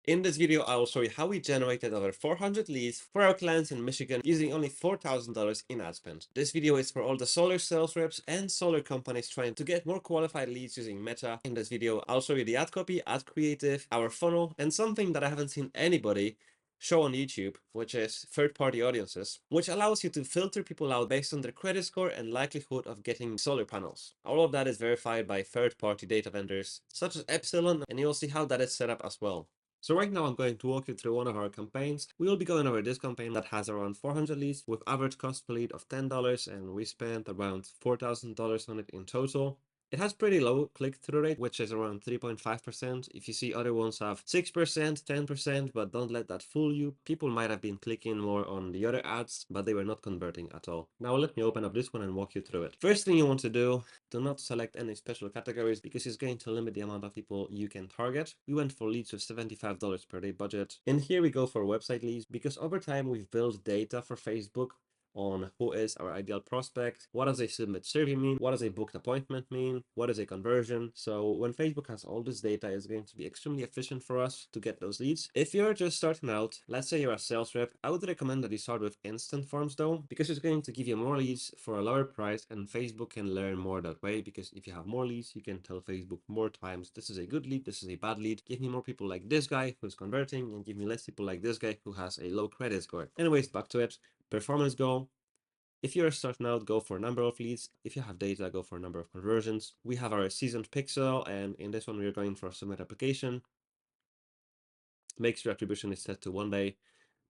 In this video, I will show you how we generated over 400 leads for our clients in Michigan using only $4,000 in ad spend. This video is for all the solar sales reps and solar companies trying to get more qualified leads using Meta. In this video, I'll show you the ad copy, ad creative, our funnel, and something that I haven't seen anybody show on YouTube, which is third-party audiences, which allows you to filter people out based on their credit score and likelihood of getting solar panels. All of that is verified by third-party data vendors such as Epsilon, and you'll see how that is set up as well. So right now I'm going to walk you through one of our campaigns. We will be going over this campaign that has around 400 leads with average cost per lead of $10, and we spent around $4,000 on it in total. It has pretty low click-through rate, which is around 3.5%. If you see other ones have 6%, 10%, but don't let that fool you. People might have been clicking more on the other ads, but they were not converting at all. Now let me open up this one and walk you through it. First thing you want to do not select any special categories because it's going to limit the amount of people you can target. We went for leads with $75 per day budget. And here we go for website leads because over time we've built data for Facebook on who is our ideal prospect, what does a submit survey mean, what does a booked appointment mean, what is a conversion. So when Facebook has all this data, it's going to be extremely efficient for us to get those leads. If you're just starting out, let's say you're a sales rep, I would recommend that you start with instant forms though, because it's going to give you more leads for a lower price, and Facebook can learn more that way, because if you have more leads, you can tell Facebook more times, this is a good lead, this is a bad lead, give me more people like this guy who's converting, and give me less people like this guy who has a low credit score. Anyways, back to it. Performance goal. If you're starting out, go for a number of leads. If you have data, go for a number of conversions. We have our seasoned pixel, and in this one, we're going for a submit application. Make sure attribution is set to 1 day.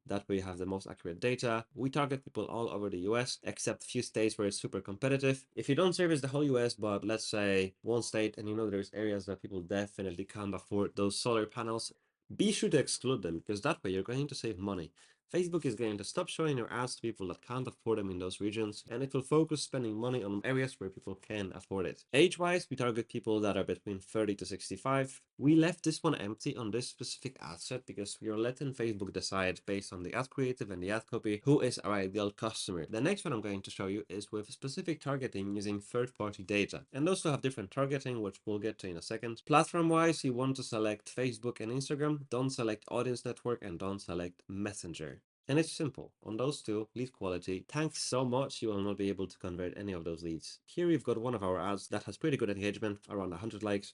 That way you have the most accurate data. We target people all over the US, except a few states where it's super competitive. If you don't service the whole US, but let's say one state, and you know there's areas that people definitely can't afford those solar panels, be sure to exclude them, because that way you're going to save money. Facebook is going to stop showing your ads to people that can't afford them in those regions, and it will focus spending money on areas where people can afford it. Age-wise, we target people that are between 30 to 65. We left this one empty on this specific ad set because we are letting Facebook decide based on the ad creative and the ad copy who is our ideal customer. The next one I'm going to show you is with specific targeting using third-party data. And those two have different targeting, which we'll get to in a second. Platform-wise, you want to select Facebook and Instagram. Don't select Audience Network and don't select Messenger. And it's simple. On those two, lead quality, thanks so much, you will not be able to convert any of those leads. Here we've got one of our ads that has pretty good engagement, around 100 likes.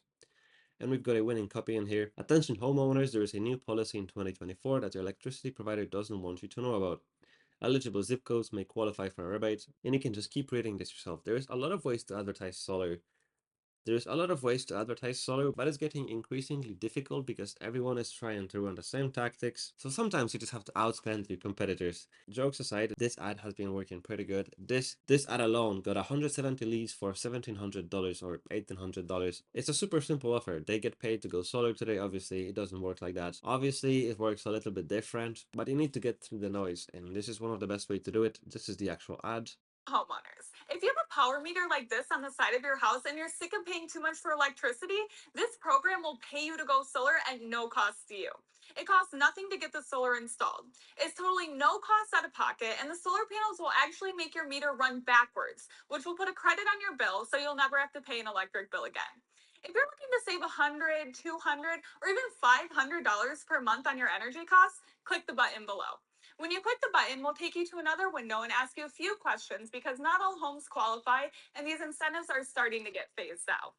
And we've got a winning copy in here. Attention homeowners, there is a new policy in 2024 that your electricity provider doesn't want you to know about. Eligible zip codes may qualify for a rebate, and you can just keep reading this yourself. There's a lot of ways to advertise solar. But it's getting increasingly difficult because everyone is trying to run the same tactics. So sometimes you just have to outspend your competitors. Jokes aside, this ad has been working pretty good. This ad alone got 170 leads for $1,700 or $1,800. It's a super simple offer. They get paid to go solar today. Obviously, it doesn't work like that. Obviously, it works a little bit different, but you need to get through the noise, and this is one of the best ways to do it. This is the actual ad. Homeowners. If you have a power meter like this on the side of your house and you're sick of paying too much for electricity, this program will pay you to go solar at no cost to you. It costs nothing to get the solar installed. It's totally no cost out of pocket, and the solar panels will actually make your meter run backwards, which will put a credit on your bill so you'll never have to pay an electric bill again. If you're looking to save $100, $200, or even $500 per month on your energy costs, click the button below. When you click the button, we'll take you to another window and ask you a few questions because not all homes qualify, and these incentives are starting to get phased out.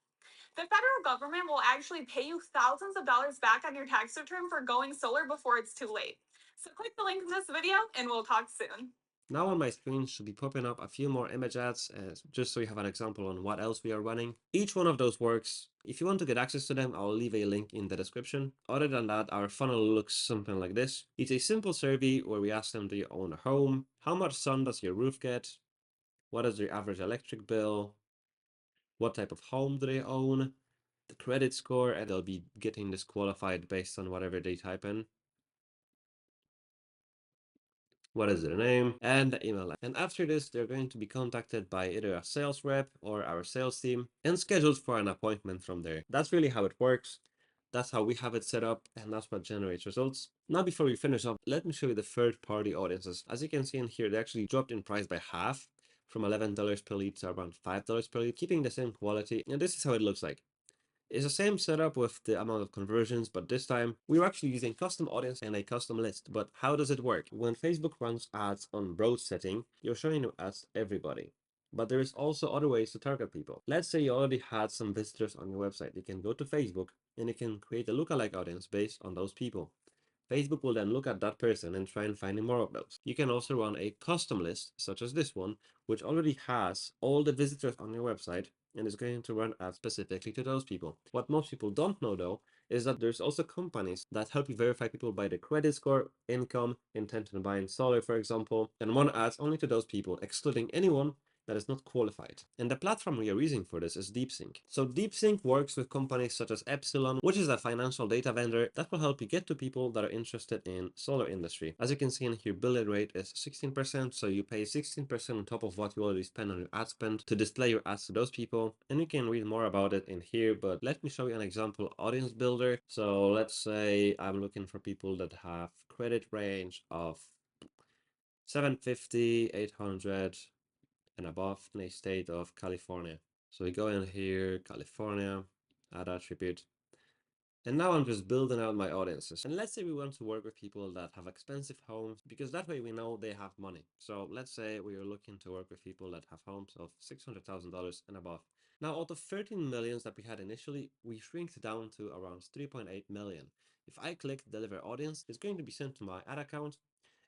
The federal government will actually pay you thousands of dollars back on your tax return for going solar before it's too late. So click the link in this video and we'll talk soon. Now on my screen should be popping up a few more image ads, just so you have an example on what else we are running. Each one of those works. If you want to get access to them, I'll leave a link in the description. Other than that, our funnel looks something like this. It's a simple survey where we ask them, do you own a home? How much sun does your roof get? What is your average electric bill? What type of home do they own? The credit score, and they'll be getting disqualified based on whatever they type in. What is their name, and the email. And after this, they're going to be contacted by either a sales rep or our sales team and scheduled for an appointment from there. That's really how it works. That's how we have it set up, and that's what generates results. Now, before we finish up, let me show you the third-party audiences. As you can see in here, they actually dropped in price by half, from $11 per lead to around $5 per lead, keeping the same quality. And this is how it looks like. It's the same setup with the amount of conversions, but this time we're actually using custom audience and a custom list. But how does it work? When Facebook runs ads on broad setting, you're showing your ads to everybody. But there is also other ways to target people. Let's say you already had some visitors on your website. You can go to Facebook and you can create a lookalike audience based on those people. Facebook will then look at that person and try and find more of those. You can also run a custom list, such as this one, which already has all the visitors on your website and is going to run ads specifically to those people. What most people don't know though is that there's also companies that help you verify people by their credit score, income, intent on buying solar, for example, and run ads only to those people, excluding anyone that is not qualified. And the platform we are using for this is DeepSync. So DeepSync works with companies such as Epsilon, which is a financial data vendor that will help you get to people that are interested in solar industry. As you can see in here, billing rate is 16%, so you pay 16% on top of what you already spend on your ad spend to display your ads to those people. And you can read more about it in here, but let me show you an example audience builder. So let's say I'm looking for people that have credit range of 750, 800, and above in a state of California. So we go in here, California, add attribute. And now I'm just building out my audiences. And let's say we want to work with people that have expensive homes, because that way we know they have money. So let's say we are looking to work with people that have homes of $600,000 and above. Now, out of 13 millions that we had initially, we shrink down to around 3.8 million. If I click deliver audience, it's going to be sent to my ad account.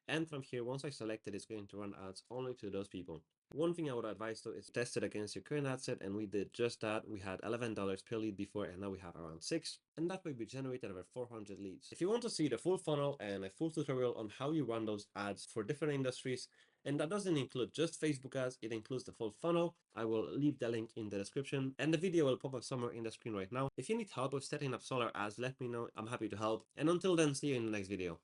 And from here, once I select it, it's going to run ads only to those people. One thing I would advise though is test it against your current ad set, and we did just that. We had $11 per lead before, and now we have around 6, and that way we generated over 400 leads. If you want to see the full funnel and a full tutorial on how you run those ads for different industries, and that doesn't include just Facebook ads, it includes the full funnel, I will leave the link in the description, and the video will pop up somewhere in the screen right now. If you need help with setting up solar ads, let me know. I'm happy to help. And until then, see you in the next video.